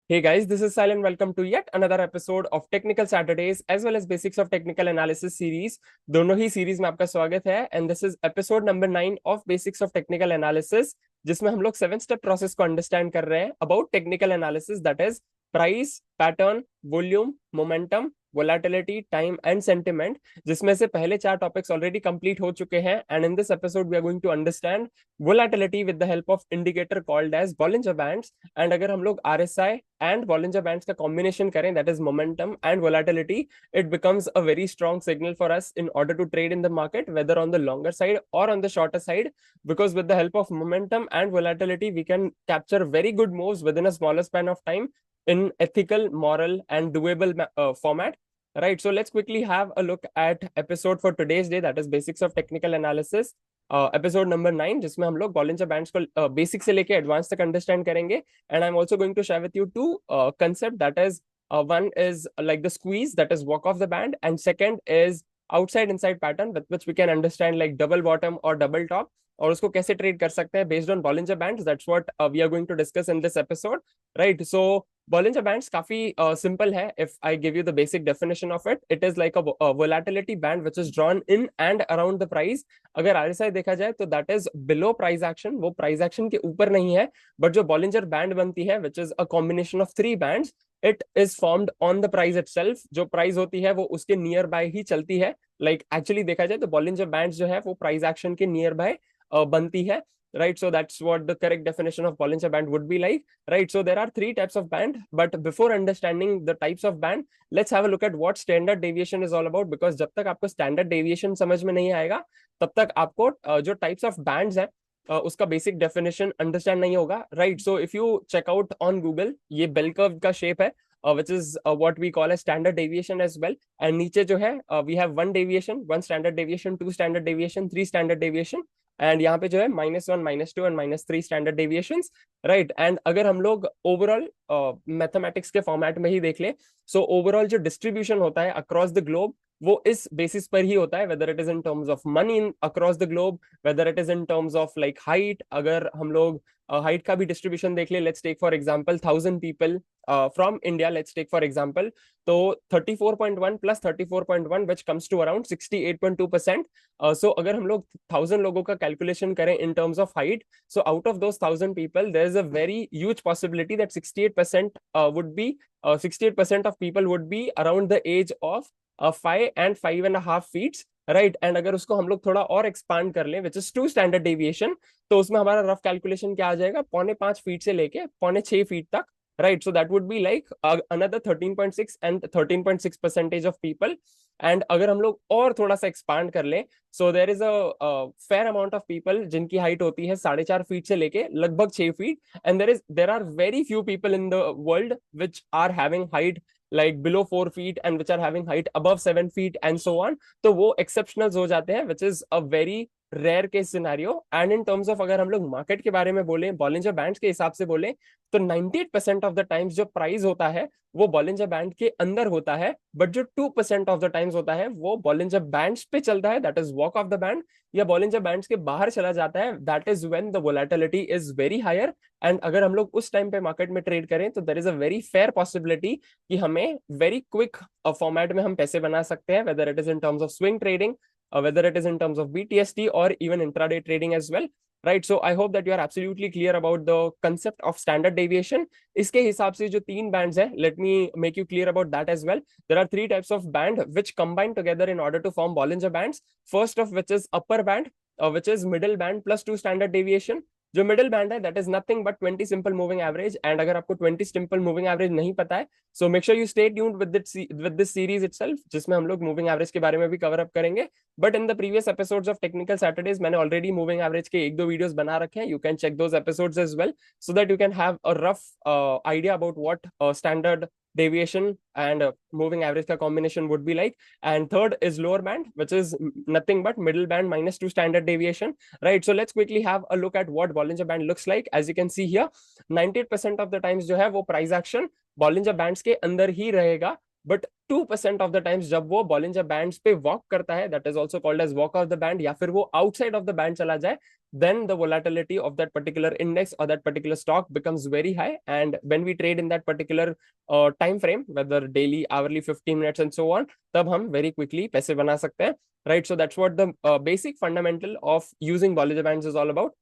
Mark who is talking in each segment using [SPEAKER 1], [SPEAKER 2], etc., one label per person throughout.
[SPEAKER 1] Hey guys, this is Silent. Welcome to yet another episode of Technical Saturdays as well as Basics of Technical Analysis series. दोनों ही series में आपका स्वागत है and this is episode number 9 of basics of technical analysis, जिसमें हम लोग 7 step process को understand कर रहे हैं about technical analysis, that is price, pattern, volume, momentum, volatility, time and sentiment, जिसमें से पहले 4 टॉपिक्स ऑलरेडी कंप्लीट हो चुके हैं and in this episode we are going to understand volatility with the help of indicator called as Bollinger bands. And अगर हम लोग RSI and Bollinger bands का कॉम्बिनेशन करें, that is momentum and volatility, it becomes a very strong signal for us in order to trade in the market, whether on the longer side or on the shorter side, because with the help of momentum and volatility we can capture very good moves within a smaller span of time in ethical, moral and doable format. Right, so let's quickly have a look at episode for today's day, that is basics of technical analysis, episode number 9, जिसमें हम लोग Bollinger bands को basic से लेके advance तक understand करेंगे। And I am also going to share with you two concept, that is one is like the squeeze, that is walk off the band, and second is outside inside pattern with which we can understand like double bottom or double top, और उसको कैसे trade कर सकते हैं based on Bollinger Bands. That's what we are going to discuss in this episode, right? So Bollinger Bands काफी simple है. If I give you the basic definition of it, it is like a volatility band which is drawn in and around the price. अगर RSI देखा जाए तो that is below price action, वो price action के ऊपर नहीं है, but जो Bollinger Band बनती है which is a combination of 3 bands, it is formed on the price itself. जो प्राइस होती है वो उसके नियर बाय ही चलती है। लाइक एक्चुअली देखा जाए तो बॉलिंजर बैंड्स जो है वो प्राइस एक्शन के नियर बाय बनती है, right? So that's what the correct definition of Bollinger Band would be like, right? So there are 3 types of band, but before understanding the types of band, let's have a look at what standard deviation is all about, because जब तक आपको standard deviation समझ में नहीं आएगा तब तक आपको जो types of bands हैं उसका बेसिक डेफिनेशन अंडरस्टैंड नहीं होगा, right? So if you check out on Google, ये बेल कर्व का शेप है which is what we call as standard deviation as well, and नीचे जो है we have 1 deviation, 1 standard deviation, 2 standard deviation, 3 standard deviation, and यहाँ पे जो है -1, -2 and -3 standard deviations, right? And अगर हम लोग ओवरऑल मैथमेटिक्स के फॉर्मेट में ही देख ले, सो ओवरऑल जो डिस्ट्रीब्यूशन होता है अक्रॉस द ग्लोब वो इस बेसिस पर ही होता है, whether it is in terms of money in across the globe, whether it is in terms of like height. अगर हम लोग हाइट का भी डिस्ट्रीब्यूशन देख ले, let's take for example 1000 people from India, let's take for example, तो 34.1 plus 34.1 which comes to around 68.2%। So अगर हम लोग 1000 लोगों का कैलकुलेशन करें in terms of height, so out of those 1000 people there is a very huge possibility that 68% would be 68% of people would be around the age of 5 and 5.5 feet, right? And अगर उसको हम लोग थोड़ा और expand कर लें, which is 2 standard deviation, तो उसमें हमारा रफ कैलकुलेशन क्या आ जाएगा, 5.25 feet से लेके 6.5 feet तक, right? So that would be like another 13.6 and 13.6% of people. And अगर हम लोग और थोड़ा सा एक्सपांड कर लें, so there is a fair amount of people जिनकी हाइट होती है 4.5 feet से लेके लगभग 6 feet, and there are very few people in the world which are having height like below 4 feet and which are having height above 7 feet and so on, तो वो exceptionals हो जाते हैं, which is a very rare case scenario. And in terms of अगर हम लोग market के बारे में बोले, बॉलिंजर बैंड्स के हिसाब से बोले, तो 98% ऑफ द टाइम्स जो प्राइस होता है वो बॉलिंजर बैंड के अंदर होता है, बट जो 2% ऑफ द टाइम्स होता है वो बॉलिंजर बैंड्स पे चलता है, that is walk of the band, या बॉलिंजर बैंड्स के बाहर चला जाता है, that is when the volatility is very higher. And अगर हम लोग उस टाइम पे मार्केट में ट्रेड करें तो there is a very fair possibility कि हमें वेरी क्विक फॉर्मेट में हम पैसे बना सकते हैं, weather it is in terms of swing trading, whether it is in terms of BTST or even intraday trading as well, right? So I hope that you are absolutely clear about the concept of standard deviation. इसके हिसाब से जो 3 bands है, let me make you clear about that as well. There are 3 types of band which combine together in order to form Bollinger Bands. First of which is upper band, which is middle band plus 2 standard deviation. जो middle band है that is nothing but 20 simple moving average, and अगर आपको 20 simple moving average नहीं पता है, so make sure you stay tuned with this series itself, जिसमें हम लोग मूविंग एवरेज के बारे में भी कवर अप करेंगे। But in the previous episodes of technical Saturdays मैंने ऑलरेडी मूविंग एवरेज के 1-2 वीडियोस बना रखे हैं, you can check those episodes as well, so that you can have a rough idea about what standard deviation and moving average का combination would be like. And third is lower band, which is nothing but middle band minus 2 standard deviation, right? So let's quickly have a look at what Bollinger Band looks like. As you can see here, 98% of the times जो है वो price action Bollinger Bands के अंदर ही रहेगा, but 2% of the times जब वो Bollinger bands पे walk करता है, that is also called as walk of the band, या फिर वो आउटसाइड ऑफ द बैंड चला जाए, then the volatility of that particular index or that particular stock becomes very high, and when we trade in that particular time frame, whether daily, hourly, 15 minutes and so on, तब हम very quickly पैसे बना सकते हैं, right? So that's what the basic fundamental of using Bollinger Bands is all about,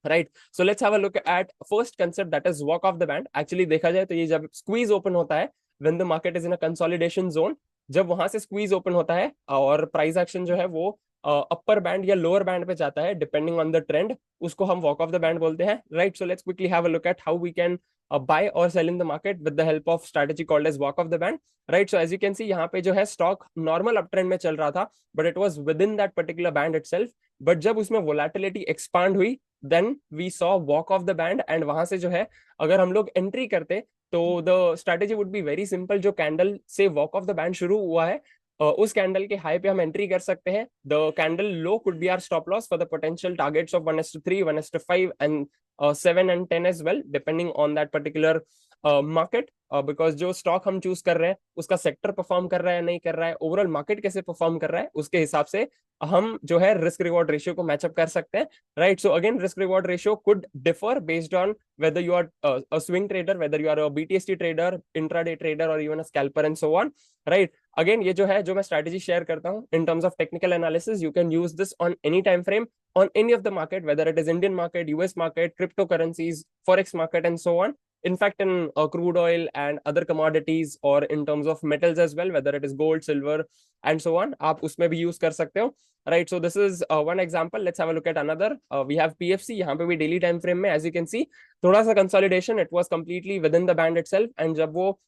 [SPEAKER 1] right? So let's have a look at first concept, that is walk off the band. Actually देखा जाए तो ये जब squeeze open होता है, when the market is in a consolidation zone, जब वहां से squeeze open होता है और प्राइस एक्शन जो है वो अपर बैंड या लोअर बैंड पे जाता है डिपेंडिंग ऑन द ट्रेंड, उसको हम वॉक ऑफ द बैंड बोलते हैं, right? So let's quickly have a look at how we can buy और sell in the market with the help of strategy called as walk of the band, right? So as you can see यहाँ पे जो है stock normal up trend में चल रहा था, but it was within that particular band itself, बट जब उसमें वोलेटिलिटी एक्सपांड हुई, then we saw walk of the band, and वहां से जो है अगर हम लोग एंट्री करते तो the strategy would be very simple. जो कैंडल से वॉक ऑफ द बैंड शुरू हुआ है उस कैंडल के हाई पे हम एंट्री कर सकते हैं। The candle low could be our stop loss for the potential targets of 1:3, 1:5 and 7 and 10 as well, depending on that particular market, because जो स्टॉक हम चूज कर रहे हैं उसका सेक्टर परफॉर्म कर रहा है नहीं कर रहा है, ओवरऑल मार्केट कैसे परफॉर्म कर रहा है, उसके हिसाब से हम जो है रिस्क रिवॉर्ड रेशियो को मैचअप कर सकते हैं, right? So again risk reward ratio could differ based on whether you are a swing trader, whether you are a BTST trader, intraday trader, or even a scalper and so on, right? Again, ये जो है जो मैं strategy share करता हूँ in terms of technical analysis, you can use this on any time frame, on any of the market, whether it is Indian market, US market, cryptocurrencies, forex market, and so on. In fact, in crude oil and other commodities, or in terms of metals as well, whether it is gold, silver, and so on, आप उसमें भी use कर सकते हो, right? So this is one example. Let's have a look at another. We have PFC, यहाँ पे भी daily time frame में as you can see थोड़ा सा consolidation, it was completely within the band itself, and जब वो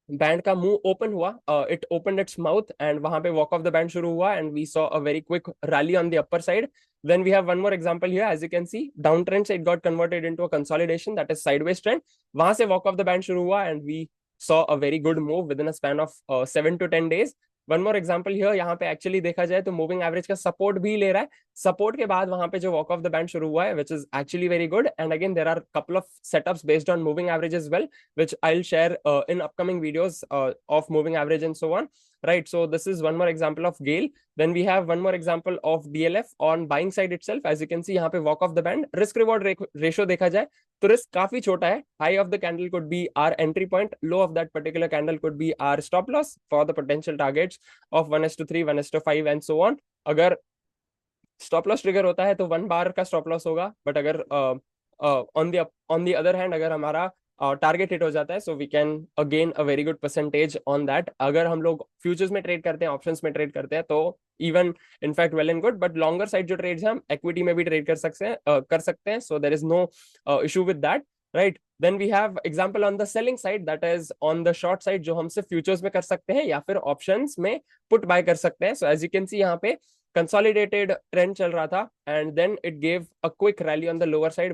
[SPEAKER 1] band का मुंह ओपन हुआ, it opened its mouth, and वहां पे वॉक ऑफ द बैंड शुरू हुआ, and we saw a very quick rally on the upper side. Then we have one more example here, as you can see, downtrend से it got converted into a consolidation, that is sideways trend. वहां से walk off the band शुरू हुआ, and we saw a very good move within a span of 7 to 10 days. One more example here, यहाँ पे actually देखा जाए तो moving average का सपोर्ट भी ले रहा है, सपोर्ट के बाद वहां पे जो वॉक ऑफ द बैंड शुरू हुआ है, which is actually very good, and again there are couple of setups based on moving average as well, which I'll share in upcoming videos of moving average and so on, right? So this is one more example of GAIL. Then we have one more example of DLF on buying side itself. As you can see, यहाँ पे walk off the band, risk reward ratio देखा जाए तो risk काफी छोटा है. High of the candle could be our entry point, low of that particular candle could be our stop loss for the potential targets of 1:3, 1:5 and so on. अगर stop loss trigger होता है तो 1 बार का stop loss होगा, but अगर on the other hand अगर हमारा टारगेट हिट हो जाता है, so we can again a very good percentage on that. अगर हम लोग फ्यूचर्स में ट्रेड करते हैं, ऑप्शंस में ट्रेड करते हैं, तो even in fact well and good, but longer side जो ट्रेड्स हैं हम इक्विटी में भी ट्रेड कर सकते हैं, so there is no issue with that, right? Then we have example on the selling side, that is on the short side, जो हम सिर्फ फ्यूचर्स में कर सकते हैं या फिर ऑप्शंस में पुट बाय कर सकते हैं. So as you can see यहाँ पे consolidated trend चल रहा था, and then it gave a quick rally on the lower side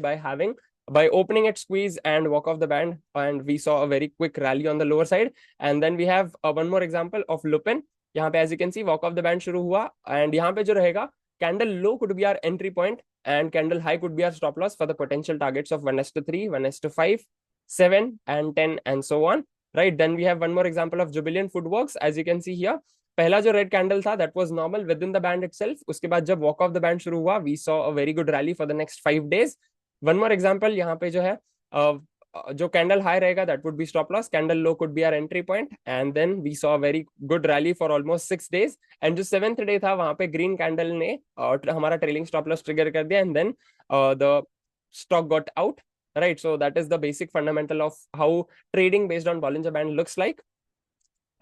[SPEAKER 1] by opening at squeeze and walk off the band, and we saw a very quick rally on the lower side. And then we have one more example of Lupin. यहाँ पे as you can see walk off the band शुरू हुआ, and यहाँ पे जो रहेगा candle low could be our entry point and candle high could be our stop loss for the potential targets of 1:3, 1:5, 7 and 10 and so on, right? Then we have one more example of Jubilant Foodworks. As you can see here, पहला जो red candle था that was normal within the band itself, उसके बाद जब walk of the band शुरू हुआ, we saw a very good rally for the next 5 days. One more example, यहाँ पे जो है जो कैंडल हाई रहेगा that would be stop loss, candle low could be our entry point, and then we saw a very good rally for almost 6 days. And जो 7th day था वहां पे ग्रीन कैंडल ने हमारा ट्रेलिंग स्टॉप लॉस ट्रिगर कर दिया, and then the stock got out, right? So that is the basic fundamental of how trading based on Bollinger Band looks like,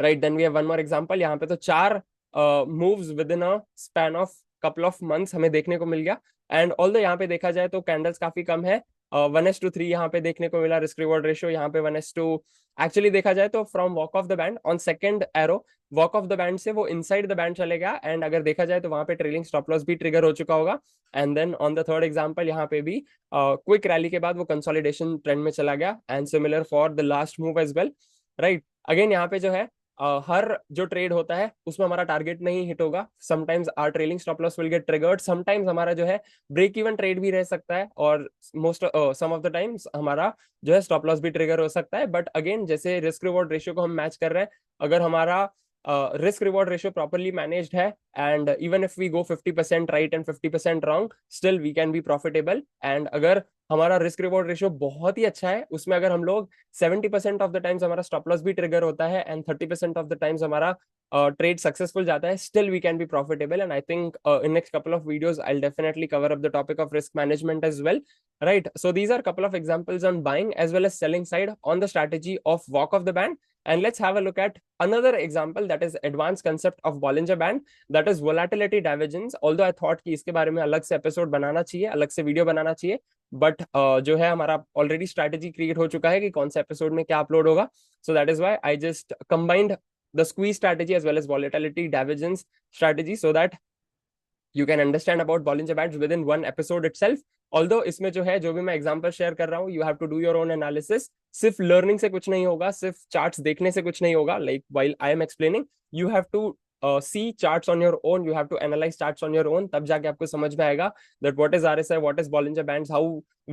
[SPEAKER 1] right? Then we have one more example. यहाँ पे तो 4 moves within a span of couple of months हमें देखने को मिल गया, and although यहाँ पे देखा जाए तो कैंडल्स काफी कम है, 1:3 यहाँ पे देखने को मिला रिस्क रिवॉर्ड रेशियो, यहाँ पे 1:2. एक्चुअली देखा जाए तो from walk of the band on second arrow, walk of the band से वो इनसाइड द बैंड चले गया, एंड अगर देखा जाए तो वहां पे ट्रेलिंग स्टॉप लॉस भी ट्रिगर हो चुका होगा. And then on the third example यहाँ पे भी क्विक रैली के बाद वो कंसोलिडेशन ट्रेंड में चला गया, and similar for the last move as well, right? Again यहाँ पे जो है हर जो ट्रेड होता है उसमें हमारा टारगेट नहीं हिट होगा. Sometimes our trailing stop loss will get triggered, sometimes हमारा जो है ब्रेक इवन ट्रेड भी रह सकता है, और most some of the times हमारा जो है स्टॉप लॉस भी ट्रिगर हो सकता है. बट अगेन जैसे रिस्क रिवॉर्ड रेशियो को हम मैच कर रहे हैं, अगर हमारा risk reward ratio properly managed है, and even if we go 50% right and 50% wrong, still we can be profitable. And अगर हमारा रिस्क रिवॉर्ड रेशियो बहुत ही अच्छा है, उसमें अगर हम लोग 70% ऑफ द टाइम्स हमारा स्टॉप लॉस भी ट्रिगर होता है एंड 30% ऑफ द टाइम्स हमारा ट्रेड सक्सेसफुल जाता है, still we can be profitable. And I think in next couple of videos I will definitely cover up the topic of risk management as well, right? So these are a couple of examples on buying as well as selling side on the strategy of walk of the band. And let's have a look at another example, that is advanced concept of Bollinger Band, that is volatility divergence. Although I thought कि इसके बारे में अलग से episode बनाना चाहिए, अलग से video बनाना चाहिए, बट जो है हमारा ऑलरेडी स्ट्रैटेजी क्रिएट हो चुका है कि कौन सा एपिसोड में क्या अपलोड होगा. So that is why I just combined the squeeze strategy as well as volatility divergence strategy so that you can understand about Bollinger Bands within one episode itself. Although इसमें जो है, जो भी मैं example share कर रहा हूँ, you have to do your own analysis. सिर्फ लर्निंग से कुछ नहीं होगा, सिर्फ चार्ट्स देखने से कुछ नहीं होगा. Like while I am explaining, you have to see charts on your own, you have to analyze charts on your own. तब जाके आपको समझ में आएगा that what is RSI, what is Bollinger Bands, how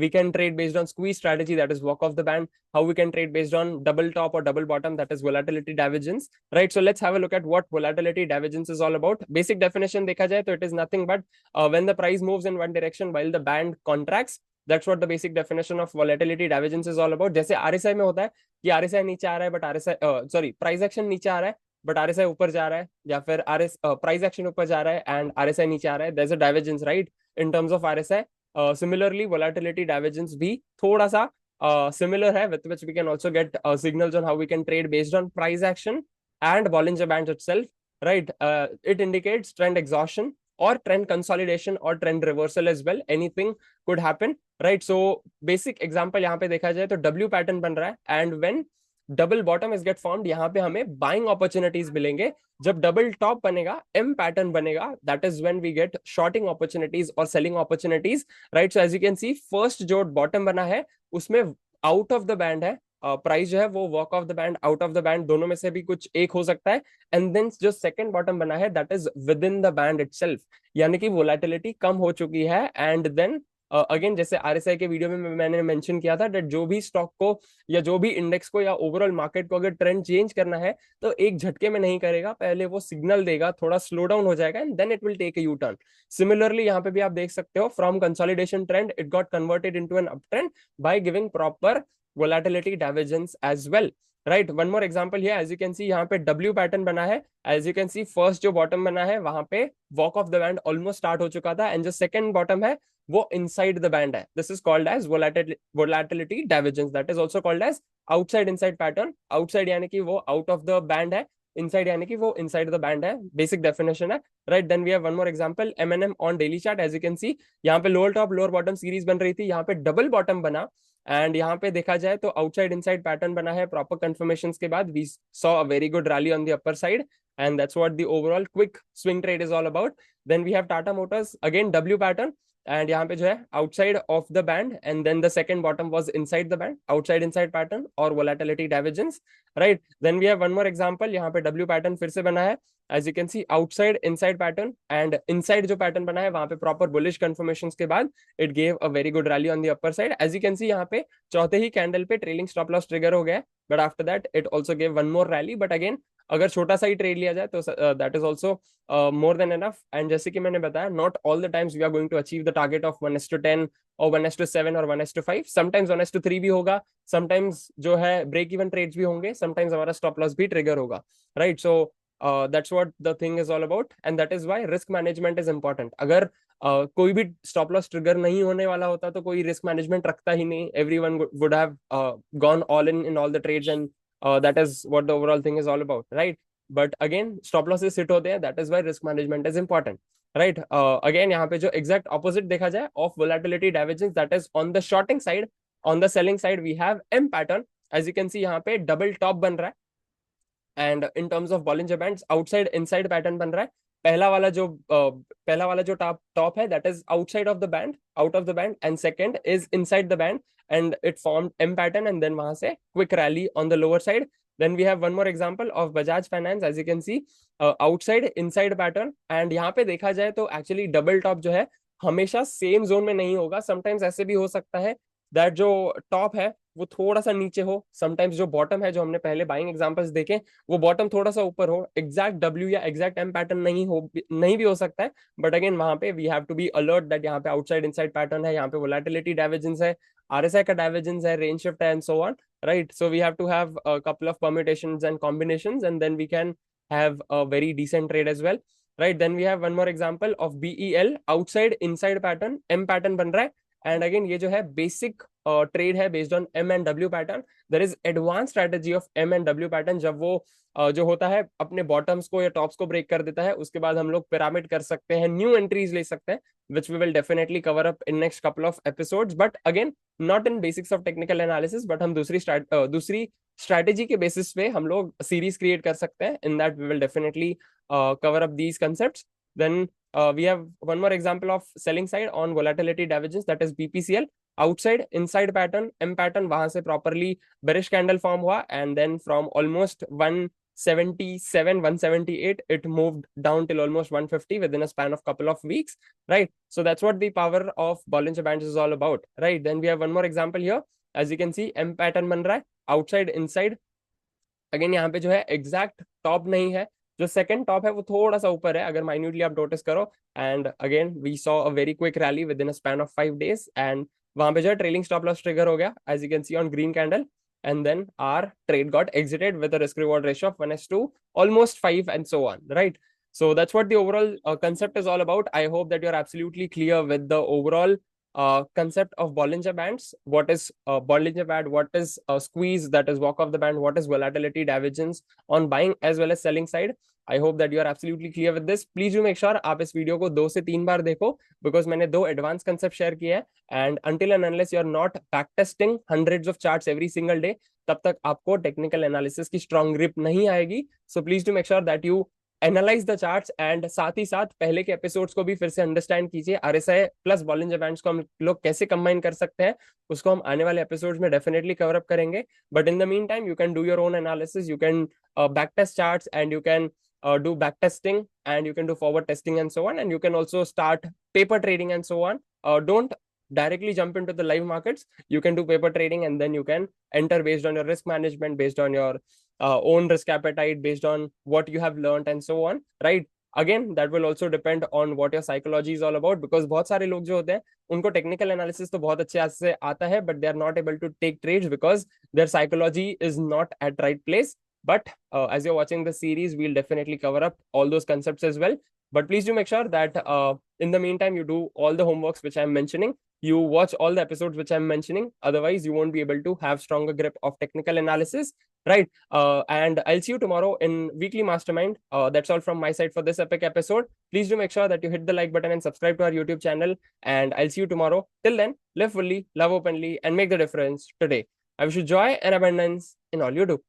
[SPEAKER 1] we can trade based on squeeze strategy, that is walk off the band, how we can trade based on double top or double bottom, that is volatility divergence, right? So let's have a look at what volatility divergence is all about. Basic definition देखा जाए तो it is nothing but when the price moves in one direction while the band contracts. That's what the basic definition of volatility divergence is all about. जैसे RSI में होता है कि RSI नीचे आ रहा है बट RSI प्राइस एक्शन नीचे आ रहा है बट RSI ऊपर जा रहा है, या फिर प्राइस एक्शन ऊपर जा रहा है एंड RSI नीचे आ रहा है. there's a divergence, right, in terms of RSI. Similarly volatility divergence भी थोड़ा सा similar है, with which we can also get signals on how we can trade based on price action and Bollinger Bands itself, right? It indicates trend exhaustion or trend consolidation or trend reversal as well. Anything could happen, right? So basic example यहाँ पे देखा जाए तो W pattern बन रहा है and when double bottom is get formed, यहाँ पे हमें बाइंग अपॉर्चुनिटीज मिलेंगे. जब डबल टॉप बनेगा, एम पैटर्न बनेगा, that is when we get shorting opportunities और selling opportunities, right? So as you can see, first जो बॉटम बना है उसमें आउट ऑफ द बैंड है, प्राइस जो है वो walk of the band, out of the band, दोनों में से भी कुछ एक हो सकता है. एंड देन जो सेकंड बॉटम बना है that is with in the band itself, यानी कि वोलेटिलिटी कम हो चुकी है. एंड देन अगेन जैसे RSI के वीडियो में मैंने मेंशन किया था that जो भी स्टॉक को या जो भी इंडेक्स को या ओवरऑल मार्केट को अगर ट्रेंड चेंज करना है तो एक झटके में नहीं करेगा, पहले वो सिग्नल देगा, थोड़ा स्लो डाउन हो जाएगा and then it will take a U turn. Similarly यहाँ पे भी आप देख सकते हो, from consolidation trend it got converted into an up trend by giving proper volatility divergence as well, right? One more example here, as you can see यहाँ पे W pattern बना है. as you can see first जो bottom बना है वहां पे walk of the band almost start हो चुका था एंड जो सेकंड बॉटम है वो इनसाइड द बैंड है. This is called as volatility divergence. That is also called as outside inside pattern. Outside यानी कि वो आउट ऑफ द बैंड है, इनसाइड यानी कि वो इनसाइड द बैंड है. बेसिक डेफिनेशन है, right? Then we have one more example, M&M on daily chart. As you can see यहाँ पे lower top lower bottom series बन रही थी, यहाँ पे डबल बॉटम बना एंड यहाँ पे देखा जाए तो आउटसाइड इनसाइड पैटर्न बना है. प्रॉपर कंफर्मेशन के बाद we saw a very good rally on the upper side and that's what the overall quick swing trade is all about. Then we have Tata Motors, again W pattern, and यहाँ पे जो है outside of the band and then the second bottom was inside the band, outside inside pattern और volatility divergence, right? Then we have one more example, यहाँ पे W pattern फिर से बना है. as you can see outside inside pattern and inside जो pattern बना है वहां पे proper bullish confirmations के बाद it gave a very good rally on the upper side. as you can see यहाँ पे चौथे ही कैंडल पे ट्रेलिंग स्टॉप लॉस ट्रिगर हो गया, but after that it also gave one more rally. but again अगर छोटा सा ही ट्रेड लिया जाए तो that is also more than enough. And जैसे कि मैंने बताया, not all the times we are going to achieve the target of 1:10 और 1:7 और 1:5. समटाइम्स 1:3 भी होगा, समटाइम्स जो है ब्रेक इवन ट्रेड्स भी होंगे, समटाइम्स हमारा स्टॉप लॉस भी ट्रिगर होगा, right? So that's what the thing is all about and that is why risk management is important. अगर कोई भी स्टॉप लॉस ट्रिगर नहीं होने वाला होता तो कोई रिस्क मैनेजमेंट रखता ही नहीं. Everyone would have gone all in all the trades and that is what the overall thing is all about, right? But again stop losses hit होते हैं, that is why risk management is important, right? Again यहाँ पे जो exact opposite देखा जाए of volatility divergence, that is on the shorting side. on the selling side we have M pattern. as you can see यहाँ पे double top बन रहा है and in terms of Bollinger Bands outside inside pattern बन रहा है. पहला वाला जो टॉप है that is outside of the band, out of the band, and second is inside the band and it formed M pattern and then वहां से quick rally on the lower side. Then we have one more example of Bajaj Finance. as you can see outside inside pattern and यहाँ पे देखा जाए तो actually double top जो है हमेशा सेम जोन में नहीं होगा. समटाइम्स ऐसे भी हो सकता है दैट जो टॉप है वो थोड़ा सा नीचे हो, समटाइम्स जो बॉटम है, जो हमने पहले बाइंग एग्जांपल्स देखे, वो बॉटम थोड़ा सा ऊपर हो, एग्जैक्ट डब्ल्यू या एग्जैक्ट एम पैटर्न नहीं भी हो सकता है, बट अगेन वहां पे we have to be alert that यहाँ पे आउटसाइड इनसाइड पैटर्न है, यहाँ पे वोलेटिलिटी डाइवर्जेंस है, आरएसआई का डाइवर्जेंस है, रेंज शिफ्ट है and so on, right? So we have to have a couple of permutations and combinations, and then we can have a very decent trade as well, right? Then we have one more example of BEL, outside inside pattern, M pattern बन रहा है, and again ये जो है basic trade है based on M and W pattern. There is advanced strategy of M and W pattern, जब वो जो होता है अपने बॉटम्स को या टॉप्स को ब्रेक कर देता है, उसके बाद हम लोग पिरामिड कर सकते हैं, न्यू एंट्रीज ले सकते हैं, which we will definitely cover up in next couple of episodes. But again, not in basics of technical analysis, but हम दूसरी स्ट्रैटेजी के बेसिस पे हम लोग सीरीज क्रिएट कर सकते हैं, in that we will definitely cover up these concepts. Then we have one more example of selling side on volatility divergence, that is BPCL, outside inside pattern, M pattern, वहां से properly bearish candle form हुआ, and then from almost 177 178 it moved down till almost 150 within a span of couple of weeks, right? So that's what the power of Bollinger Bands is all about, right? Then we have one more example here. As you can see, M pattern बन रहा है, outside inside. Again यहाँ पे जो है exact top नहीं है, जो सेकंड टॉप है वो थोड़ा सा ऊपर है, अगर माइन्यूटली आप नोटिस करो. And again we saw a very quick rally within a span of 5 days, and वहां पे जो है ट्रेलिंग स्टॉप लॉस ट्रिगर हो गया, as you can see on green candle, and then our trade got exited with a risk reward ratio of 1:2, almost 5, and so on, right? So that's what the overall concept is all about. I hope that you're absolutely clear with the overall concept of Bollinger Bands. What is Bollinger Band? What is squeeze, that is walk off the band? What is volatility divergence on buying as well as selling side? I hope that you are absolutely clear with this. Please do make sure आप इस video को 2 से 3 बार देखो, because मैंने 2 advance concept share किए हैं, and until and unless you are not back testing hundreds of charts every single day, तब तक आपको टेक्निकल एनालिसिस की स्ट्रॉन्ग ग्रिप नहीं आएगी. So please to make sure that you analyse the charts, and साथ ही साथ पहले के एपिसोड्स को भी फिर से अंडरस्टैंड कीजिए. आरएसआई प्लस बॉलिंजर बैंड्स को हम लोग कैसे कंबाइन कर सकते हैं, उसको हम आने वाले एपिसोड्स में डेफिनेटली कवर अप करेंगे. But in the mean time you can do your own analysis, you can back test charts, and you can do back testing, and you can do forward testing and so on, and you can also start paper trading and so on. Don't directly jump into the live markets. You can do paper trading, and then you can enter based on your risk management, based on your own risk appetite, based on what you have learned and so on, right? Again, that will also depend on what your psychology is all about, because बहुत सारे लोग जो होते हैं उनको technical analysis तो बहुत अच्छे से आता है, but they are not able to take trades because their psychology is not at right place. But as you're watching the series, we'll definitely cover up all those concepts as well. But please do make sure that in the meantime, you do all the homeworks which I'm mentioning. You watch all the episodes which I'm mentioning. Otherwise, you won't be able to have stronger grip of technical analysis, right? And I'll see you tomorrow in Weekly Mastermind. That's all from my side for this epic episode. Please do make sure that you hit the like button and subscribe to our YouTube channel. And I'll see you tomorrow. Till then, live fully, love openly, and make the difference today. I wish you joy and abundance in all you do.